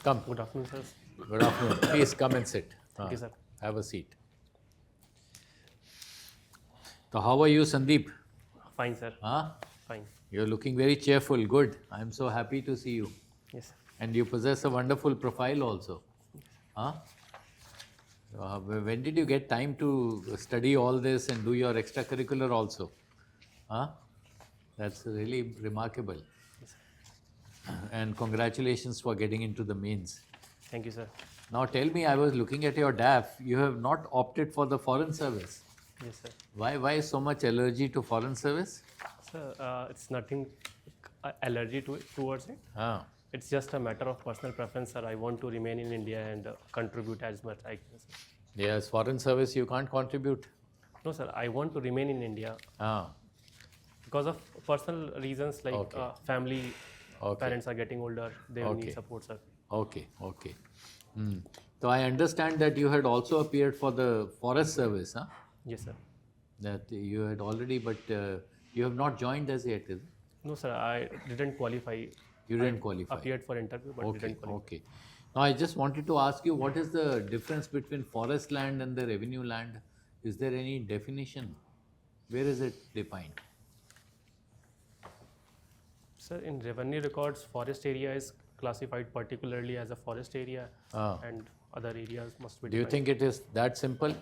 Come. Good afternoon, sir. Good afternoon. Please come and sit. Thank you, sir. Have a seat. So how are you, Sandeep? Fine, sir. Huh? Fine. You're looking very cheerful. Good. I'm so happy to see you. Yes, sir. And you possess a wonderful profile also. Huh? When did you get time to study all this and do your extracurricular also? Huh? That's really remarkable. Yes, sir. And congratulations for getting into the mains. Thank you, sir. Now tell me, I was looking at your DAF. You have not opted for the foreign service. Yes, sir. Why so much allergy to foreign service? Sir, it's nothing allergy towards it. Ah. It's just a matter of personal preference, sir. I want to remain in India and contribute as much I can, sir. Yes, foreign service you can't contribute. No, sir. I want to remain in India Ah. because of personal reasons like Okay. family. Okay. Parents are getting older. They Okay. need support, sir. Okay. Okay. So I understand that you had also appeared for the forest service, huh? Yes, sir. That you had already, but you have not joined as yet, is it? No, sir. I didn't qualify. You didn't qualify. Appeared for interview, but Okay. didn't qualify. Okay. Now I just wanted to ask you, what is the difference between forest land and the revenue land? Is there any definition? Where is it defined? Sir, in revenue records, forest area is classified particularly as a forest area, and other areas must be Do you defined. think it is that simple?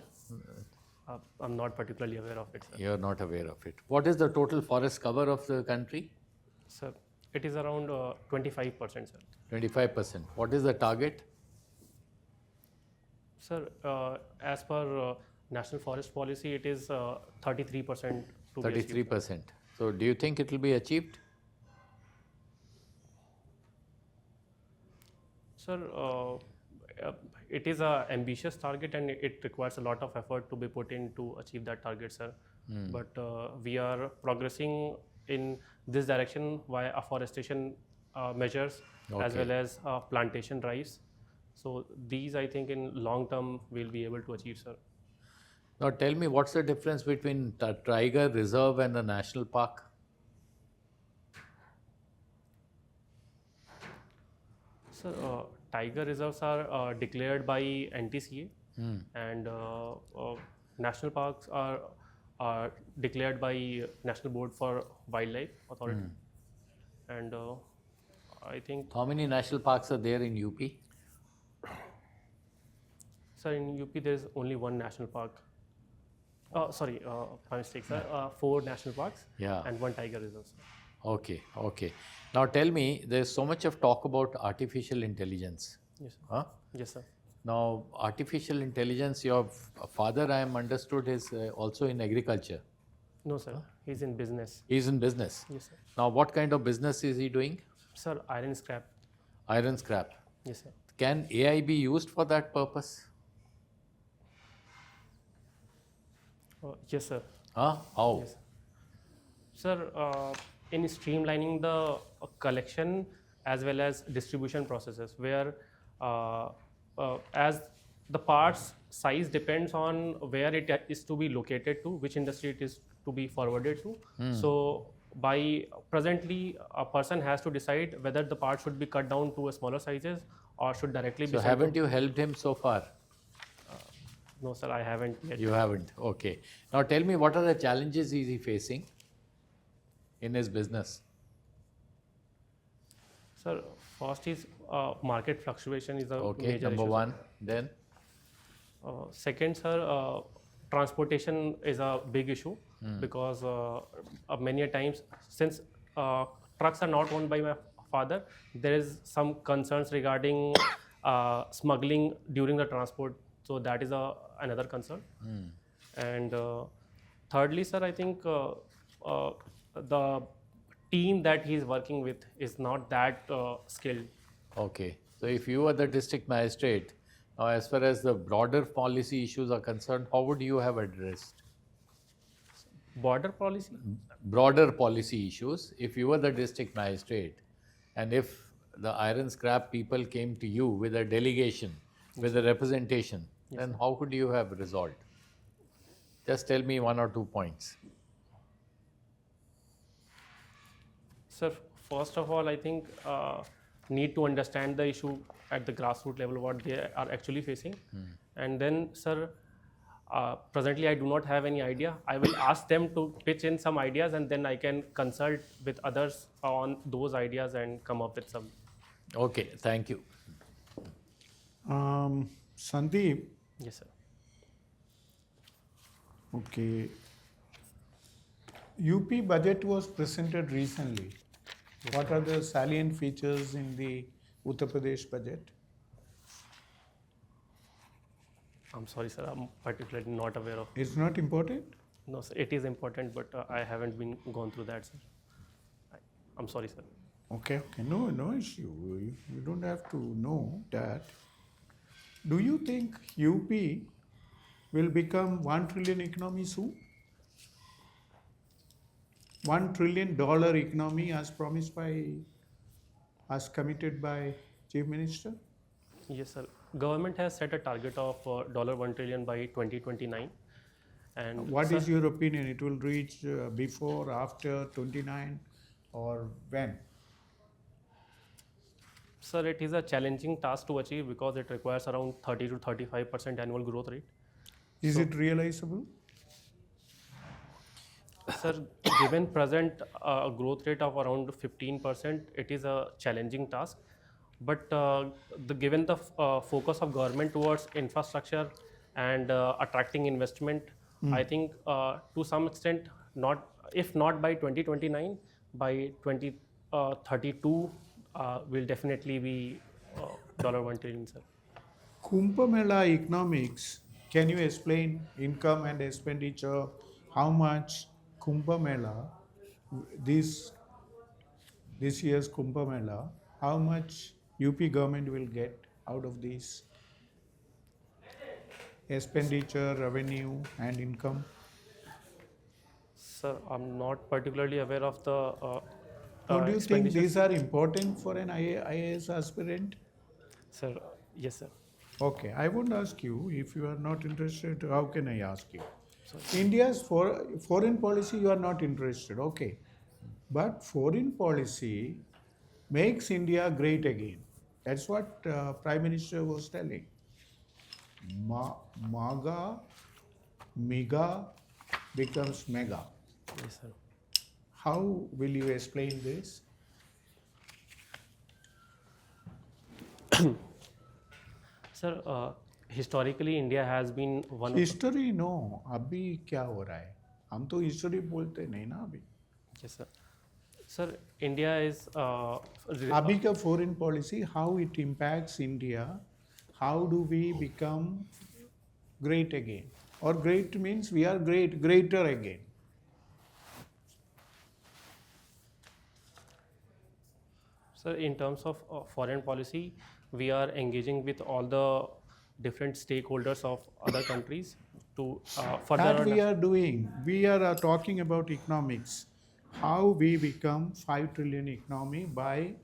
I'm not particularly aware of it, sir. You are not aware of it. What is the total forest cover of the country? Sir, it is around 25%, sir. 25%. What is the target? Sir, as per National Forest Policy, it is 33% to be achieved. 33%. So do you think it will be achieved? Sir, it is a ambitious target and it requires a lot of effort to be put in to achieve that target, sir. But we are progressing in this direction via afforestation measures as well as plantation drives. So these, I think, in long term we'll be able to achieve, sir. Now tell me, what's the difference between the tiger reserve and a national park? Sir, tiger reserves are declared by NTCA and national parks are declared by National Board for Wildlife Authority. And I think, How many national parks are there in UP? sir, in UP there is only one national park. Sorry, my mistake, sir. 4 national parks Yeah. and 1 tiger reserve, sir. Okay, okay. Now tell me, there's so much of talk about artificial intelligence. Yes, sir. Huh? Yes, sir. Now, artificial intelligence, your father, I am understood, is also in agriculture. No, sir. He's in business. He's in business. Yes, sir. Now, what kind of business is he doing? Sir, iron scrap. Iron scrap. Yes, sir. Can AI be used for that purpose? Yes, sir. Huh? How? Yes. Sir, in streamlining the collection as well as distribution processes, where as the parts size depends on where it is to be located to, which industry it is to be forwarded to. So by presently, a person has to decide whether the part should be cut down to a smaller sizes or should directly be So sent haven't you helped him so far? No, sir, I haven't yet. You haven't. Okay. Now tell me, what are the challenges is he facing in his business? Sir, first is market fluctuation is a Okay, major number issue, sir. one. Then? Second, sir, transportation is a big issue because many a times, since trucks are not owned by my father, there is some concerns regarding smuggling during the transport. So that is another concern. And thirdly, sir, I think the team that he is working with is not that skilled. Okay. So if you were the district magistrate, now as far as the broader policy issues are concerned, how would you have addressed Border policy? broader policy issues if you were the district magistrate and if the iron scrap people came to you with a delegation, with a representation, then how could you have resolved? Just tell me 1 or 2 points. Sir, first of all, I think need to understand the issue at the grassroots level, what they are actually facing. And then, sir, presently I do not have any idea. I will ask them to pitch in some ideas, and then I can consult with others on those ideas and come up with some. Okay, thank you. Sandeep, Yes, sir. okay. UP budget was presented recently. What are the salient features in the Uttar Pradesh budget? I'm sorry, sir. I'm particularly not aware of. It's not important? No, sir. It is important, but I haven't been gone through that, sir. I'm sorry, sir. Okay. No issue. You don't have to know that. Do you think UP will become 1 trillion economy soon? $1 trillion economy as promised as committed by Chief Minister? Yes, sir. Government has set a target of $1 trillion by 2029. And What sir, is your opinion? It will reach before, after 29, or when? Sir, it is a challenging task to achieve because it requires around 30 to 35% annual growth rate. Is it realizable? Sir, given present growth rate of around 15%, it is a challenging task. But given the focus of government towards infrastructure and attracting investment, I think to some extent, if not by 2029, by 2032, will definitely be $1 trillion, sir. Kumbh Mela economics, can you explain income and expenditure? How much Kumbh Mela, this year's Kumbh Mela, how much UP government will get out of this expenditure, revenue and income? Sir, I'm not particularly aware of the Don't you think expenditures. these are important for an IAS aspirant? Sir, yes, sir. Okay, I won't ask you. If you are not interested, how can I ask you? Sorry. India's foreign policy, you are not interested, okay. But foreign policy makes India great again. That's what Prime Minister was telling. MAGA becomes mega. Yes, sir. How will you explain this? Sir, historically, India has been one of history no अभी क्या हो रहा है हम तो history बोलते नहीं ना अभी the, yes, sir. Sir, India is अभी का foreign policy how it impacts India how do we become great again और great means we are greater again Sir, in terms of foreign policy, we are engaging with all the different stakeholders of other countries to further. That we are doing. We are talking about economics. How we become 5 trillion economy by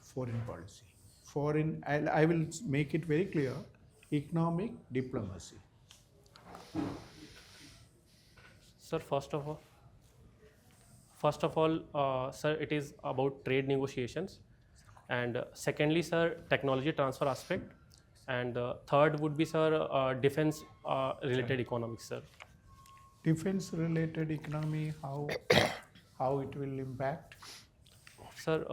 foreign policy. I will make it very clear. Economic diplomacy. Sir, first of all, sir, it is about trade negotiations, and secondly, sir, technology transfer aspect, and third would be, sir, defense related economics, sir. Defense related economy, how it will impact? Sir,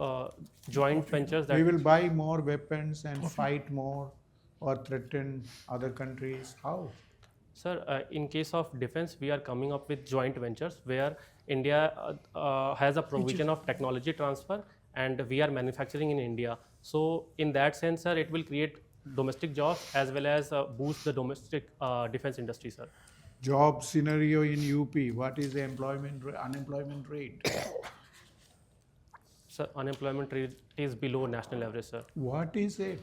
joint ventures that We will buy more weapons and fight more or threaten other countries. How? Sir, in case of defense, we are coming up with joint ventures where India has a provision of technology transfer and we are manufacturing in India. So in that sense, sir, it will create domestic jobs as well as boost the domestic defense industry, sir. Job scenario in UP, what is the unemployment rate? Sir, unemployment rate is below national average, sir. What is it?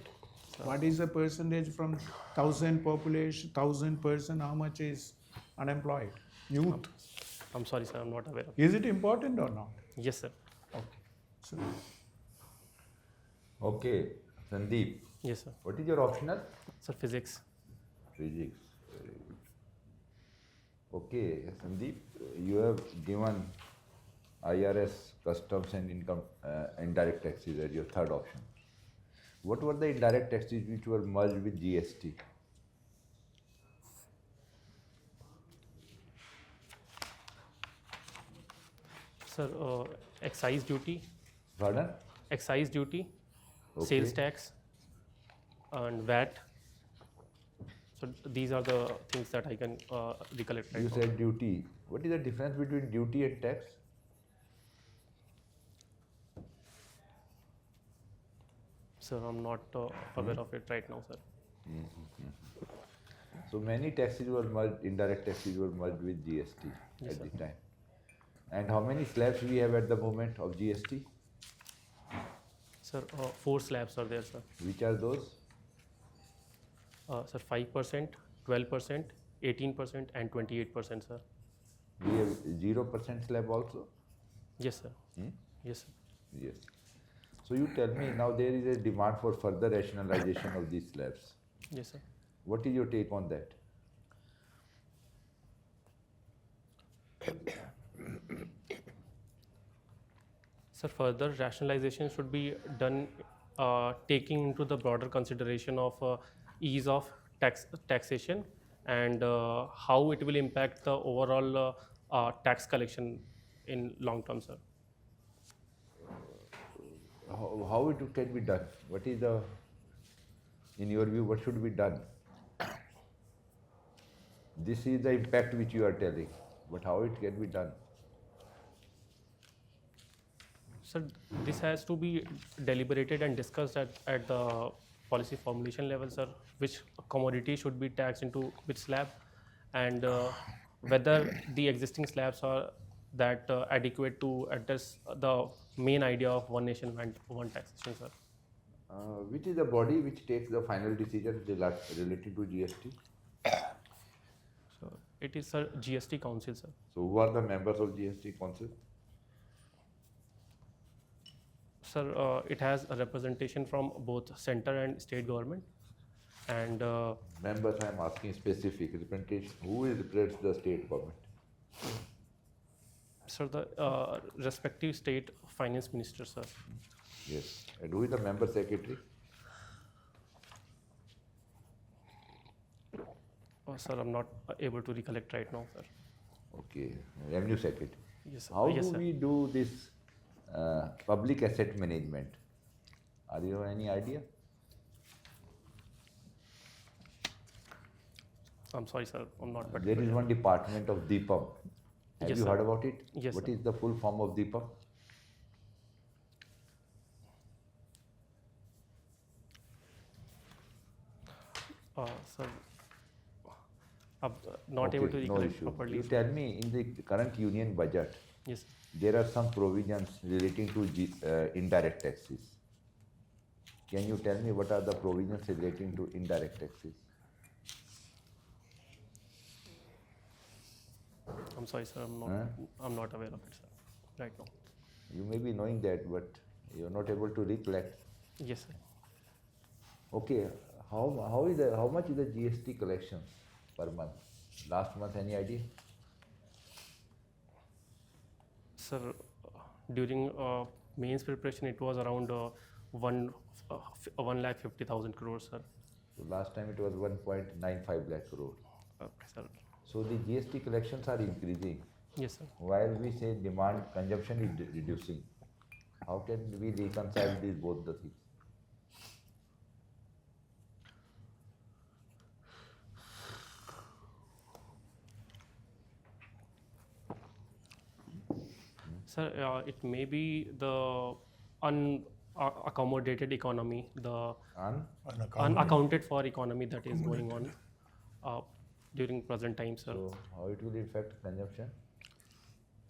What is the percentage from 1,000 population, 1,000 person, how much is unemployed? Youth. I'm sorry, sir, I'm not aware of. Is it important or not? Yes, sir. Okay. So, Okay, Sandeep, Yes, sir. what is your optional? Sir, physics. Physics. Very good. Okay, Sandeep, you have given IRS, customs and income, indirect taxes as your third option. What were the indirect taxes which were merged with GST? Sir, excise duty, Pardon? excise duty, Okay. sales tax, and VAT. So these are the things that I can recollect right You now. said duty. What is the difference between duty and tax? Sir, I'm not aware of it right now, sir. So many taxes were merged, indirect taxes were merged with GST Yes, at sir. the time. And how many slabs we have at the moment of GST? Sir, 4 slabs are there, sir. Which are those? Sir, 5%, 12%, 18%, and 28%, sir. We have 0% slab also? Yes, sir. Hmm? Yes, sir. Yes. So you tell me, now there is a demand for further rationalization of these slabs. Yes, sir. What is your take on that? Sir, further rationalization should be done taking into the broader consideration of ease of taxation and how it will impact the overall tax collection in long term, sir. How it can be done? What is the, in your view, what should be done? This is the impact which you are telling, but how it can be done? Sir, this has to be deliberated and discussed at the policy formulation level, sir, which commodity should be taxed into which slab, and whether the existing slabs are that adequate to address the main idea of one nation, one taxation, sir. Which is the body which takes the final decision related to GST? So it is, sir, GST Council, sir. So who are the members of GST Council? Sir, it has a representation from both center and state government, and Members, I am asking specific representation. Who represents the state government? sir, the respective state finance minister, sir. Yes. And who is the member secretary? Sir, I'm not able to recollect right now, sir. Okay. Revenue secretary. Yes, sir. How Yes, do sir. we do this public asset management? Are you any idea? I'm sorry, sir. I'm not There particular. is one department of DIPAM. Have Yes, you sir. heard about it? Yes, What sir. is the full form of DIPAM? Sir, not able to Okay, no recollect issue. properly. You tell me, in the current union budget, Yes, sir. there are some provisions relating to indirect taxes. Can you tell me what are the provisions relating to indirect taxes? I'm sorry, sir. I'm not aware of it, sir, right now. You may be knowing that, but you are not able to recollect. Yes, sir. Okay, how much is the GST collections per month? Last month, any idea? Sir, during mains preparation, it was around 1,50,000 crores, sir. So last time it was 1.95 lakh crore. Okay, sir. So the GST collections are increasing, Yes, sir. while we say demand consumption is reducing. How can we reconcile these both the things? Sir, it may be the unaccommodated economy, the unaccounted for economy that is going on during present times, sir. So how it will affect consumption?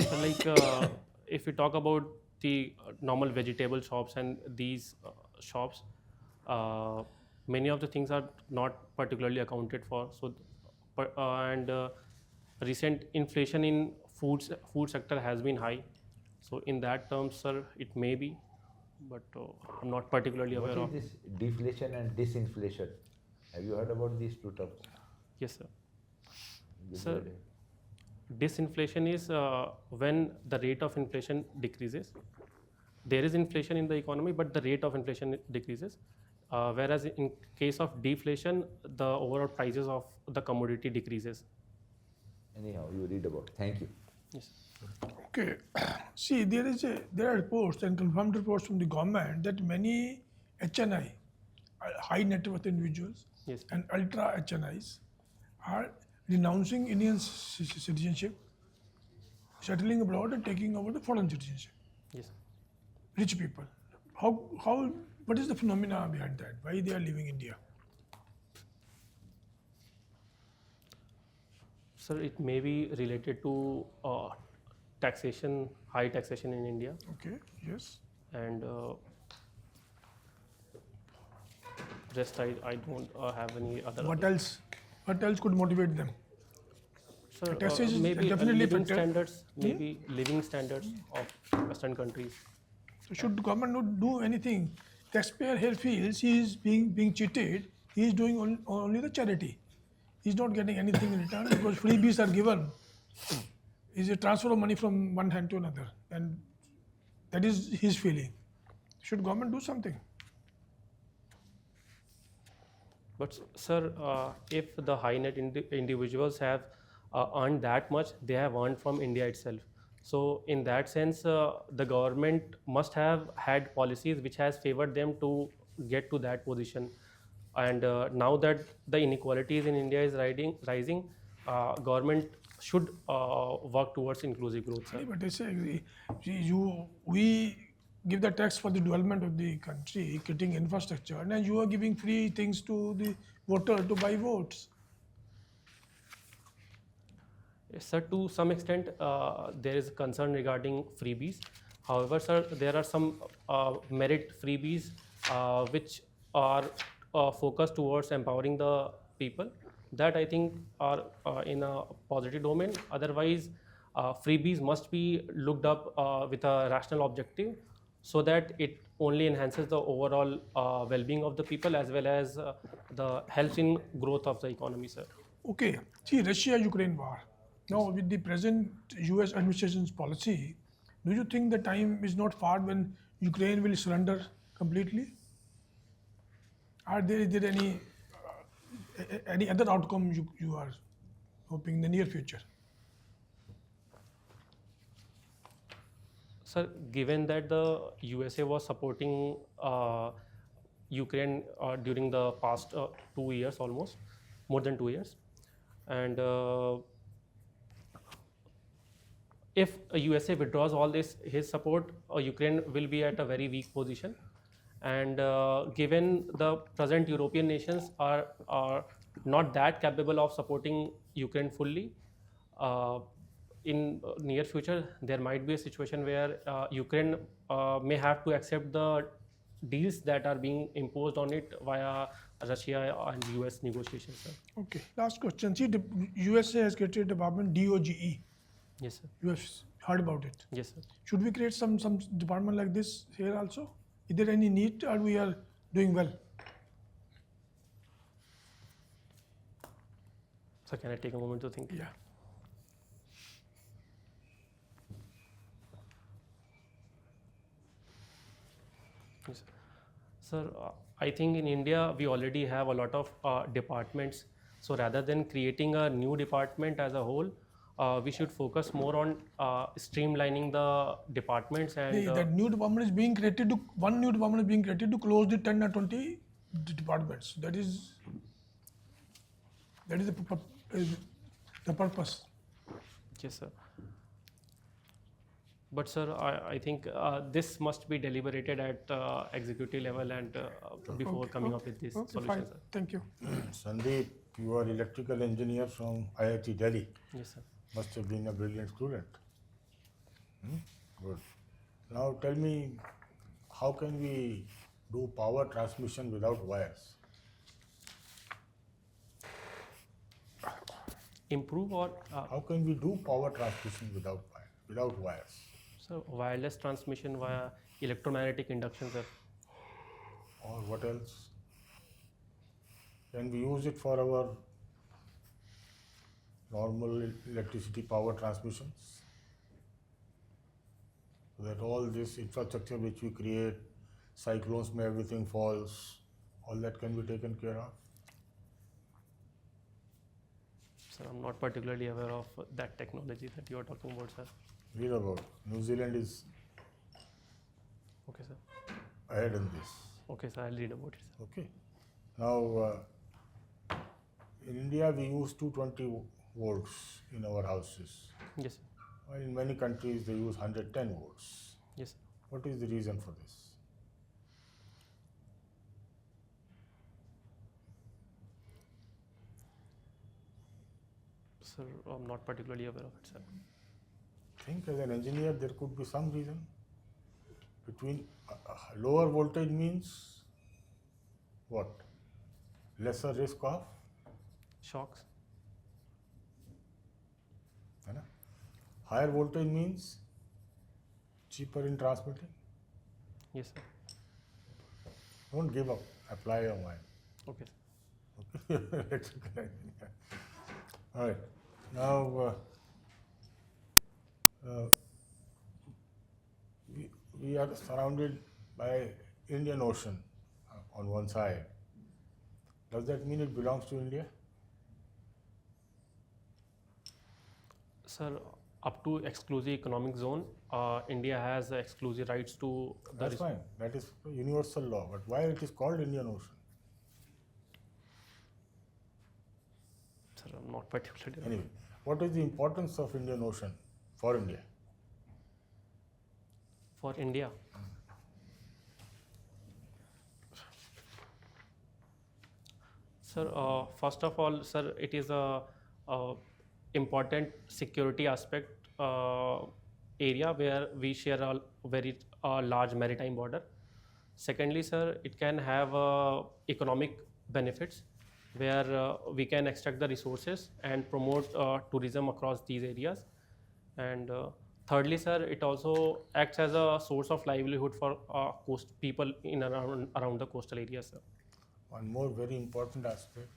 So like if we talk about the normal vegetable shops and these shops, many of the things are not particularly accounted for. So, recent inflation in food sector has been high. So in that terms, sir, it may be, but I'm not particularly aware of. What is this deflation and disinflation? Have you heard about these two terms? Yes, sir. Give Sir, me idea. disinflation is when the rate of inflation decreases. There is inflation in the economy, but the rate of inflation decreases. Whereas in case of deflation, the overall prices of the commodity decreases. Anyhow, you read about it. Thank you. Yes. Okay. See, there are reports and confirmed reports from the government that many HNI, high net worth individuals, Yes. and ultra HNIs are renouncing Indian citizenship, settling abroad and taking over the foreign citizenship. Yes. Rich people. How? What is the phenomena behind that? Why they are leaving India? Sir, it may be related to taxation, high taxation in India, Okay. Yes. and rest I don't have any other. What else? What else could motivate them? Sir, taxation is maybe definitely living factor. standards, maybe living standards of Western countries. So should the government not do anything? Taxpayer here feels he is being cheated. He is doing only the charity. He is not getting anything in return because freebies are given. Is a transfer of money from one hand to another, and that is his feeling. Should government do something? But sir, if the high net individuals have earned that much, they have earned from India itself. So in that sense, the government must have had policies which has favored them to get to that position. And now that the inequalities in India is rising, government should work towards inclusive growth, sir. But they say we give the tax for the development of the country, creating infrastructure, and then you are giving free things to the voter to buy votes. Yes, sir, to some extent, there is concern regarding freebies. However, sir, there are some merit freebies which are focused towards empowering the people. That I think are in a positive domain. Otherwise, freebies must be looked up with a rational objective, so that it only enhances the overall well-being of the people as well as the helps in growth of the economy, sir. Okay, see Russia-Ukraine war. Now with the present US administration's policy, do you think the time is not far when Ukraine will surrender completely? Is there any other outcome you are hoping in the near future? Sir, given that the USA was supporting Ukraine during the past 2 years, almost more than 2 years, and if USA withdraws all his support, Ukraine will be at a very weak position. And given the present European nations are not that capable of supporting Ukraine fully, in near future there might be a situation where Ukraine may have to accept the deals that are being imposed on it via Russia and US negotiations, sir. Okay, last question. See, the USA has created a department DOGE. Yes, sir. You have heard about it. Yes, sir. Should we create some department like this here also? Is there any need, or we are doing well? So can I take a moment to think? Yeah. Yes. Sir, I think in India we already have a lot of departments. So rather than creating a new department as a whole, we should focus more on streamlining the departments and That new department is being created to, one new department is being created to close the 10 or 20 departments. That is the purpose. yes, sir. But sir, I think this must be deliberated at executive level and before coming up with this Okay, solution, fine. sir. Thank you. Sandeep, you are electrical engineer from IIT Delhi. Yes, sir. Must have been a brilliant student. Good. Now tell me, how can we do power transmission without wires? Improve or How can we do power transmission without wires? so wireless transmission via electromagnetic induction, sir. Or what else? Can we use it for our normal electricity power transmissions? So that all this infrastructure which we create, cyclones may everything falls, all that can be taken care of? Sir, I'm not particularly aware of that technology that you are talking about, sir. Read about. New Zealand is Okay, sir. ahead in this. Okay, sir. I'll read about it, sir. Okay. Now, in India, we use 220 volts in our houses. Yes, sir. While in many countries, they use 110 volts. Yes, sir. What is the reason for this? Sir, I'm not particularly aware of it, sir. Think as an engineer, there could be some reason. Between lower voltage means what? Lesser risk of, Shocks? है ना? Higher voltage means cheaper in transmitting. Yes, sir. Don't give up. Apply your mind. Okay, sir. Okay. Electrical engineer. All right. Now, we are surrounded by Indian Ocean on one side. Does that mean it belongs to India? Sir, up to exclusive economic zone, India has exclusive rights to the That's fine. That is universal law. But why it is called Indian Ocean? Sir, I'm not particularly aware. Anyway, what is the importance of Indian Ocean for India? For India. Sir, first of all, sir, it is a important security aspect area where we share a very large maritime border. Secondly, sir, it can have economic benefits where we can extract the resources and promote tourism across these areas. And thirdly, sir, it also acts as a source of livelihood for people in around the coastal areas, sir. One more very important aspect.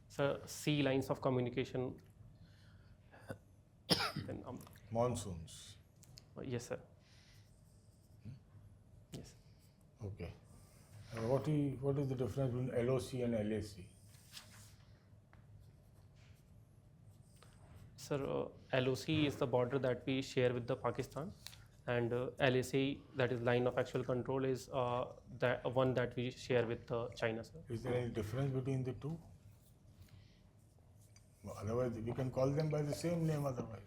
Sir, sea lines of communication. Then, Monsoons. yes, sir. Yes. Okay. What is the difference between LOC and LAC? Sir, LOC is the border that we share with the Pakistan, and LAC, that is line of actual control, is the one that we share with China, sir. Is there any difference between the two? No, otherwise, we can call them by the same name otherwise.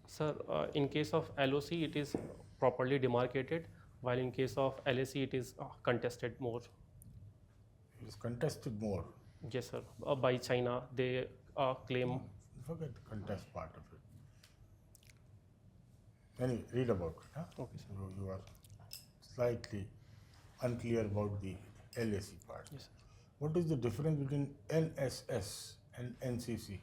Sir, in case of LOC, it is properly demarcated, while in case of LAC, it is contested more. It is contested more. Yes, sir. By China, they claim. Forget the contest part of it. Anyway, read about it. Huh? Okay, sir. You are slightly unclear about the LAC part. Yes, sir. What is the difference between NSS and NCC?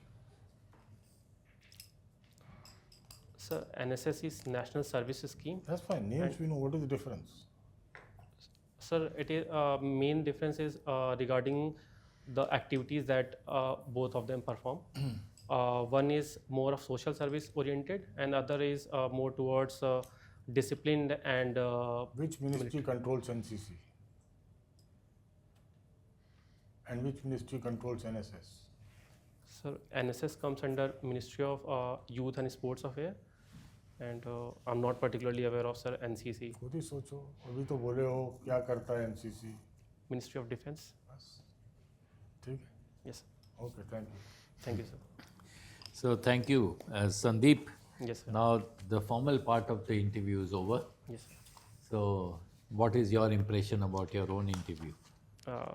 Sir, NSS is National Service Scheme. That's fine. Names we know. What is the difference? Sir, it is main difference is regarding the activities that both of them perform. One is more of social service oriented, and other is more towards disciplined and Which ministry controls NCC? And which ministry controls NSS? Sir, NSS comes under Ministry of Youth and Sports Affairs, and I'm not particularly aware of, sir, NCC, खुद ही सोचो अभी तो बोले हो क्या करता है NCC Ministry of Defense. बस ठीक है Yes, sir. Okay, thank you. Thank you, sir. So thank you, Sandeep. Yes, sir. Now the formal part of the interview is over. Yes, sir. So what is your impression about your own interview?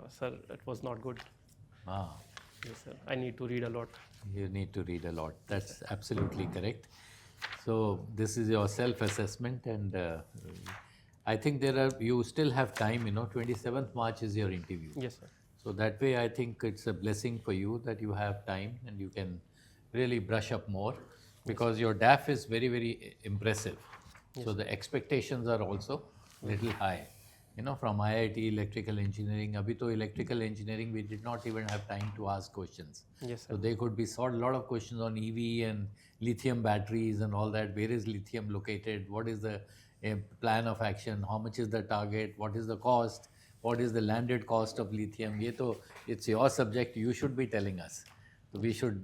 Sir, it was not good. Ah, Yes, sir. I need to read a lot. you need to read a lot. That's absolutely correct. So this is your self-assessment, and I think you still have time. 27th March is your interview. Yes, sir. So that way, I think it's a blessing for you that you have time and you can really brush up more, because your DAF is very, very impressive. So the expectations are also little high. From IIT Electrical Engineering, abhi to Electrical Engineering, we did not even have time to ask questions. Yes, So sir. they could be solved a lot of questions on EV and lithium batteries and all that. Where is lithium located? What is the a plan of action, how much is the target, what is the cost, what is the landed cost of lithium. It's your subject, you should be telling us. We should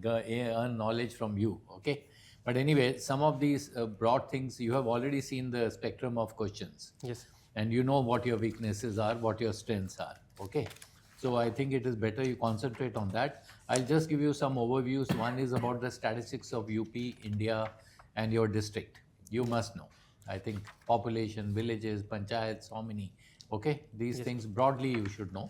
earn knowledge from you, okay? But anyway, some of these broad things, you have already seen the spectrum of questions. Yes. And you know what your weaknesses are, what your strengths are, okay? So I think it is better you concentrate on that. I'll just give you some overviews. One is about the statistics of UP, India, and your district. You must know. I think population, villages, panchayats, how many, okay? These things broadly you should know.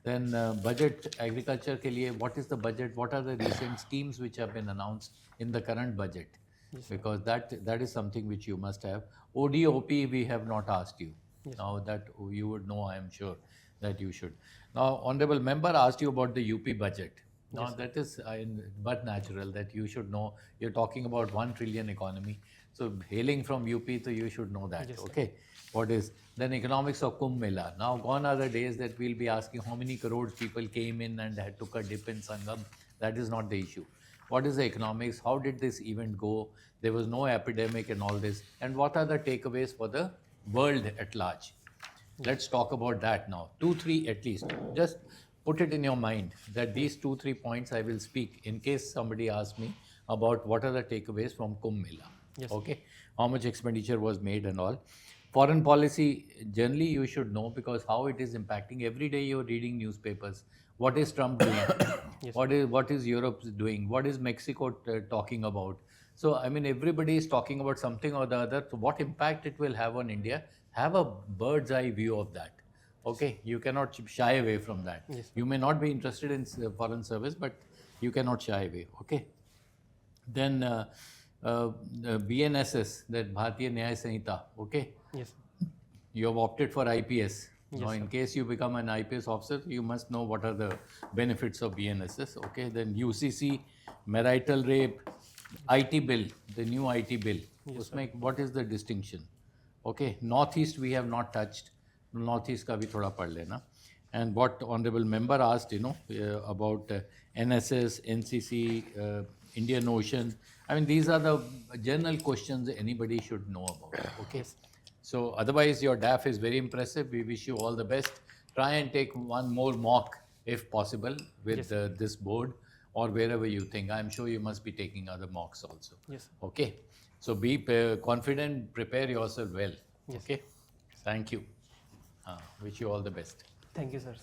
Then budget, agriculture ke liye, what is the budget? What are the recent schemes which have been announced in the current budget? Because that is something which you must have. ODOP we have not asked you. Now that you would know, I am sure that you should. Now, Honorable Member asked you about the UP budget. Now that is but natural that you should know. You're talking about 1 trillion economy. So hailing from UP, so you should know that, okay? What is, then economics of Kumbh Mela. Now gone are the days that we'll be asking how many crores people came in and had took a dip in Sangam. That is not the issue. What is the economics? How did this event go? There was no epidemic and all this. And what are the takeaways for the world at large? Let's talk about that now. 2-3 at least. Just put it in your mind that these 2-3 points I will speak in case somebody asks me about what are the takeaways from Kumbh Mela. Okay? How much expenditure was made and all. Foreign policy, generally you should know because how it is impacting. Every day you're reading newspapers. What is Trump doing? What is Europe doing? What is Mexico talking about? So, I mean, everybody is talking about something or the other. So, what impact it will have on India? Have a bird's eye view of that. Okay? You cannot shy away from that. You may not be interested in foreign service, but you cannot shy away. Okay? Then BNSS, that Bharatiya Nyaya Sanhita. Okay? Yes. You have opted for IPS. Now, in case you become an IPS officer, you must know what are the benefits of BNSS. Okay, then UCC, marital rape, IT bill, the new IT bill. What is the distinction? Okay, Northeast we have not touched. Northeast ka bhi thoda pad lena. And what Honorable Member asked, about NSS, NCC, Indian Ocean. I mean, these are the general questions anybody should know about. Okay. So otherwise your DAF is very impressive. We wish you all the best. Try and take one more mock if possible with this board or wherever you think. I'm sure you must be taking other mocks also. Yes. Okay. So be confident, prepare yourself well. Okay. Thank you. Wish you all the best. Thank you, sir.